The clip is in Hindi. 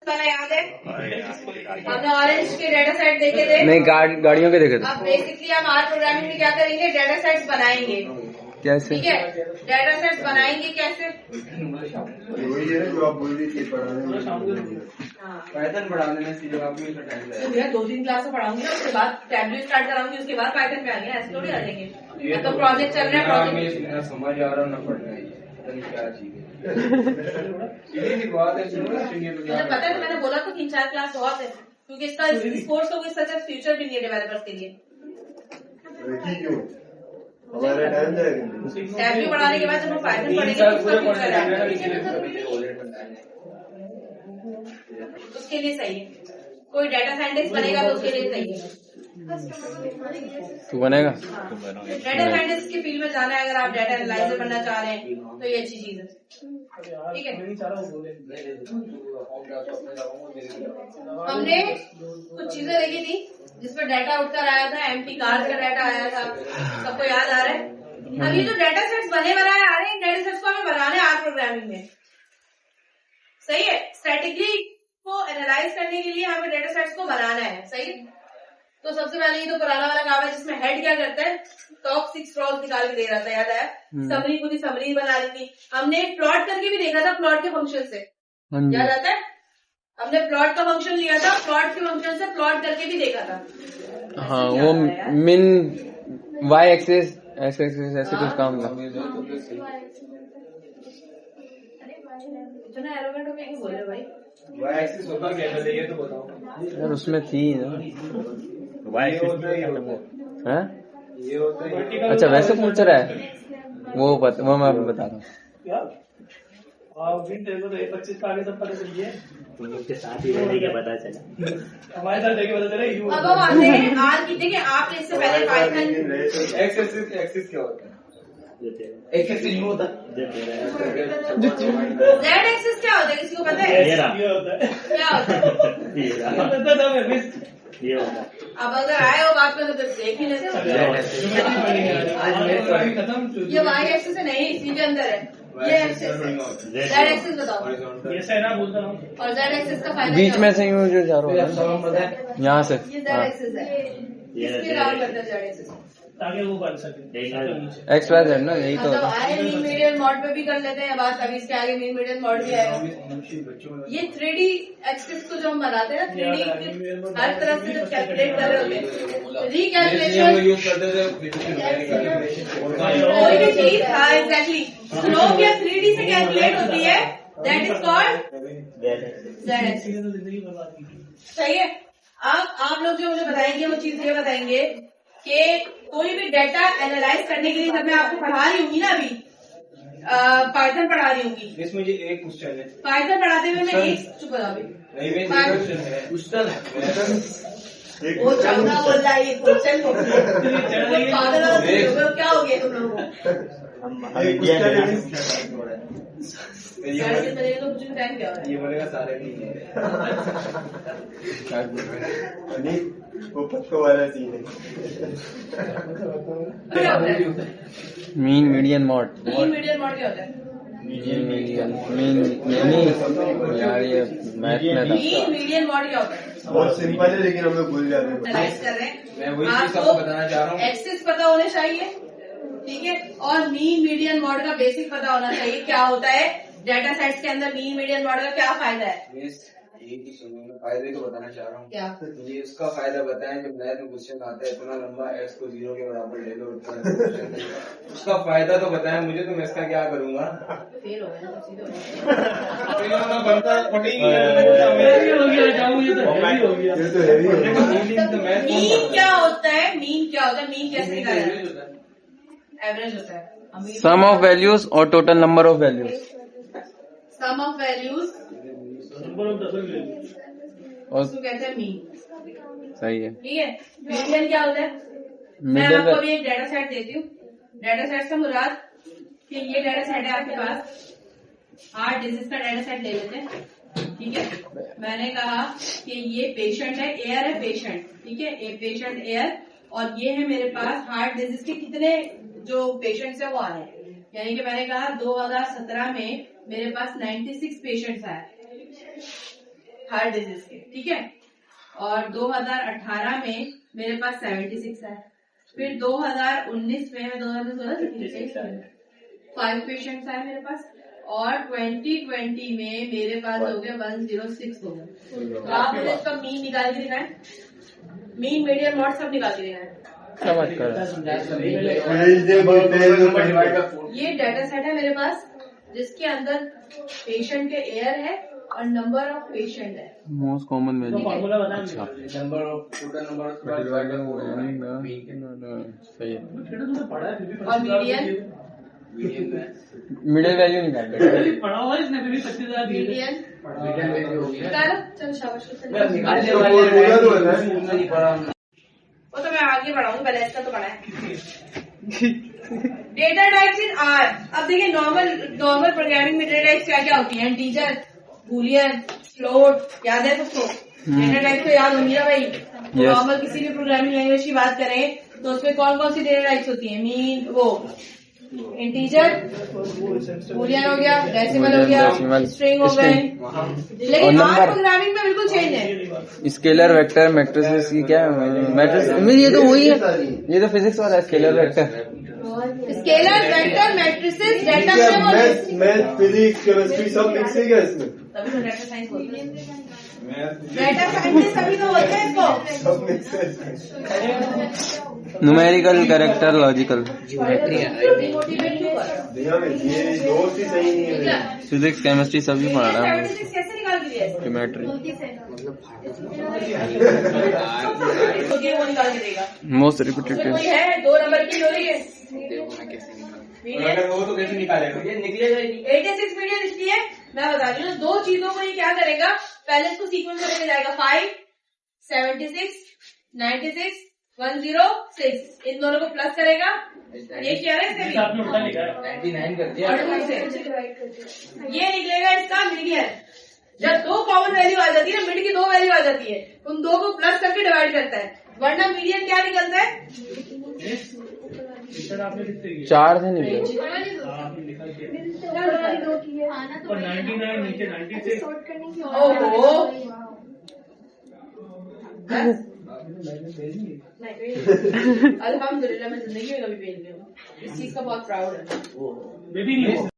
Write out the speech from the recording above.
वाला याद है? हमने ऑरेंज के डाटा सेट देखे थे। नहीं, गाड़ियों के देखे थे। अब बेसिकली हम आर प्रोग्रामिंग में क्या करेंगे, डाटा सेट्स बनाएंगे। कैसे? ठीक है, डाटा सेट्स बनाएंगे कैसे? पाइथन पढ़ा देना सीधे आपको भैया 2-3 क्लास पढ़ाऊंगी ना, उसके बाद टैबलेट स्टार्ट कराऊंगी, उसके बाद पाइथन पे आएंगे। ऐसे थोड़ी आ जाएंगे। तो प्रोजेक्ट चल रहा है, प्रोजेक्ट समझ आ रहा ना पढ़ना है क्या चीज है। बात है, मुझे पता है, मैंने बोला तो 3-4 क्लास बहुत है, क्योंकि इसका इस कोर्स का कोई सच फ्यूचर भी नहीं है डेवलपर्स के लिए। हमारा टाइम जाएगा। टैबलेट पढ़ाने के बाद जब हम पाइथन पढ़ेंगे तो उसका फ्यूचर है, उसके लिए सही है। कोई डाटा साइंटिस्ट बनेगा तो उसके लिए सही है। तू बनेगा? डाटा साइंटिस्ट की फील्ड में जाना है, अगर आप डाटा एनालाइजर बनना चाह रहे हैं तो ये अच्छी चीज है। ठीक है, हमने कुछ चीजें देखी थी जिसमें डाटा उठकर आया था, एम्प्टी कार का डाटा आया था, सबको याद आ रहा है? अब ये जो डाटा सेट्स बने बनाए आ रहे हैं, डाटा सेट्स को हमें बनाने आर प्रोग्रामिंग में सही है। स्ट्रेटेजी को एनालाइज करने के लिए हमें डाटा सेट्स को बनाना है, सही है। तो सबसे पहले ये तो पुराना वाला काम है जिसमें हेड क्या करता है, टॉप 6 रॉल्स निकाल के दे रहा था, याद आया? समरी पूरी समरी बना रही थी। हमने प्लॉट करके भी देखा था, प्लॉट के फंक्शन से, याद आता है? हमने प्लॉट का फंक्शन लिया था, प्लॉट के फंक्शन से प्लॉट करके भी देखा था। हाँ, वो मिन वाई एक्सेस ऐसे कुछ काम था। इतना एरोगेंट होके क्यों बोल रहे हो भाई? वाई एक्सिस होता क्या है ये तो बताओ यार, उसमें थी ना वाई एक्सिस है। ये होता है। अच्छा, वैसे पूछ रहा है वो मैं आपको बता रहा हूँ। तेरे को 25 का आगे सब पता चलिए, तुम लोग के साथ ही रहने के पता चला, हमारे साथ देखे पता चला। अब हम आते हैं आर की। देखिए, आपने इससे पहले पाइथन एक्सिस क्या होता है? एक्सिस नहीं होता। जेड एक्सिस क्या होता है, किसी को पता है? ये होता है, क्या होता है? ये होता है। अब अगर आए हो बात में तो देख ही लेते हो। ये वाई एक्सिस है नहीं, इसी के अंदर है। ये एक्सिस है, जेड एक्सिस बताओ। ये सहना बोलता हूँ। और जेड एक्सिस का फायदा बीच में से यूं जो जा रहा है यहाँ से, ये जेड एक्सिस है, इसके काम करता है जेड एक्सिस, ताकि वो बन सके। एक्स वाई जेड ना, यही तो मतलब होता है। आए मीन मीडियन मॉड पे भी कर लेते हैं बात, अभी इसके आगे मीन मीडियन मॉड भी आएगा। ये 3D एक्सिस को जो हम बनाते हैं ना, 3D हर तरफ से जब कैलकुलेट कर रहे होते हैं, रिकैलकुलेशन कोई भी चीज, हाँ एग्जैक्टली, जो भी 3D से कैलकुलेट होती है that is called Z axis. सही है। अब आप लोग जो मुझे बताएंगे वो चीज ये बताएंगे कि कोई भी डाटा एनालाइज करने के लिए, जब मैं आपको पढ़ा रही होंगी ना, अभी पाइथन पढ़ा रही होंगी, इसमें मुझे एक क्वेश्चन है। पाइथन पढ़ाते हुए मैं एक चुप रहा अभी वो चौथा बोल रहा है, ये क्वेश्चन क्या हो गया तुम लोगों को? तो कुछ टाइम क्या हो रहा है? ये बोलेगा सारे नहीं है। वो पत्तों वाला सीन है। Mean median mode. Mean median mode क्या होता है? मीन यार, ये मैथ में था। मीन मीडियन मॉड क्या होता है? बहुत सिंपल है, लेकिन हम लोग भूल जाते हैं। एनालाइज कर रहे हैं, मैं वही चीज आपको आपको बताना चाह रहा हूँ। एक्सिस पता होने चाहिए, ठीक है, और मीन मीडियन मॉड का बेसिक पता होना चाहिए क्या होता है। डाटा सेट्स के अंदर मीन मीडियन मॉड का क्या फायदा है? एक ही सुनो, मैं फायदे को बताना चाह रहा हूँ। क्या? ये उसका फायदा बताएं, जब मैथ में क्वेश्चन आता है इतना लंबा, एक्स को 0 के बराबर ले लो, उसका फायदा तो बताएं मुझे, तो मैं इसका क्या करूंगा? फेल हो गया ना, सीधे हो बनता ये तो हैवी हो गया। गया। मीन क्या होता है? मीन क्या होता है? मीन कैसे निकाला जाता है? एवरेज होता है। सम ऑफ वैल्यूज और total number of values. Sum of values और उसको कहते हैं मीन। सही है। ठीक है। मीडियन क्या होता है? मैं मिडिल आपको अभी एक डाटा सेट देती हूँ। डाटा सेट से मुराद कि ये डाटा सेट है आपके पास, 8 डिजिट का डाटा सेट ले लेते हैं। ठीक है, मैंने कहा कि ये पेशेंट है, एयर है पेशेंट, ठीक है, ए पेशेंट एयर, और ये है मेरे पास 8 डिजिट के कितने जो पेशेंट्स है वो आ रहे हैं। यानी कि मैंने कहा 2017 में मेरे पास 96 पेशेंट्स आए, हर डिजीज के, ठीक है। और 2018 में मेरे पास 76 है, फिर 2019 में 5 पेशेंट्स आए मेरे पास, और 2020 में मेरे पास हो गया 106 हो गया। तो आप मुझे इसका मीन निकाल के दिखाएं, मीन मीडियन मॉड सब निकाल के दिखाएं। क्या बात कर रहा ये डाटा सेट है मेरे पास जिसके अंदर पेशेंट के एयर है और नंबर ऑफ पेशेंट है। मोस्ट कॉमन तो वैल्यू। फॉर्मूला बता नंबर ऑफ टोटल नंबर सही है। पढ़ा है फिर भी और मीडियन मिडिल वैल्यू निकाल दो। पढ़ा हुआ है इसने फिर भी 25,000 दिए थे। मीडियन मीडियम वैल्यू हो गया। निकालो, चलो शाबाश। निकालने वाले नहीं पड़ा वो तो मैं आगे बढ़ाऊंगी, पहले इसका तो पढ़ा है। Data types in are. अब देखिए नॉर्मल प्रोग्रामिंग में डेटा टाइप्स क्या क्या होती है? इंटीजर, बूलियन, फ्लोट, याद है सबको? डेटा टाइप तो याद होंगी ना भाई। नॉर्मल किसी भी प्रोग्रामिंग लैंग्वेज की बात करें तो उसमें कौन कौन सी डेटा टाइप्स होती है? मीन, वो इंटीजर, बूलियन हो गया, डेसिमल हो गया, स्ट्रिंग हो गए। लेकिन आर प्रोग्रामिंग में बिल्कुल चेंज है। स्केलर वेक्टर मैट्रिसेस की क्या मैट्रिस में ये तो वही है, ये तो फिजिक्स वाला है scalar vector. Scalar, vector, matrices, data math, physics, chemistry सब मिक्स है क्या इसमें? तभी तो डेटा साइंस बोलते हैं। डेटा साइंटिस्ट तभी तो बोलते हैं इसको। सब मिक्स है। Numerical, character, logical. मोटिवेट क्यों कर रहे हो? भैया मैं ये दोस्त ही सही नहीं है। फिजिक्स, केमिस्ट्री सभी पढ़ रहा हूँ। 76 कैसे निकाल के दिया? ज्योमेट्री होती है वो निकाल के देगा। मोस्ट उसमें रिपीटेटिव। कोई है 2 नंबर की हो रही है अगर वो तो कैसे निकालेगा? ये निकलेगा ही नहीं। 86 मीडियन। इसलिए मैं बता रही हूँ 2 चीजों को ये क्या करेगा, पहले इसको सीक्वेंस में लेके जाएगा। 5, 76, 96, 106, इन दोनों को प्लस करेगा। ये क्या है इससे भी आपने उल्टा लिखा है। 99 कर दिया। और से ये निकलेगा इसका मीडियन। जब 2 कॉमन वैल्यू आ जाती है ना, मिड की 2 वैल्यू आ जाती है, उन 2 को प्लस करके डिवाइड करता है, वरना मीडियन क्या निकलता है? टीचर आपने कितने किए? 4 से निकले। आपने लिखा किया। और 99 नीचे 96। ओहो अल्हम्दुलिल्लाह मैं जिंदगी में कभी फेल नहीं हूँ, इस चीज का बहुत प्राउड है। बेबी नहीं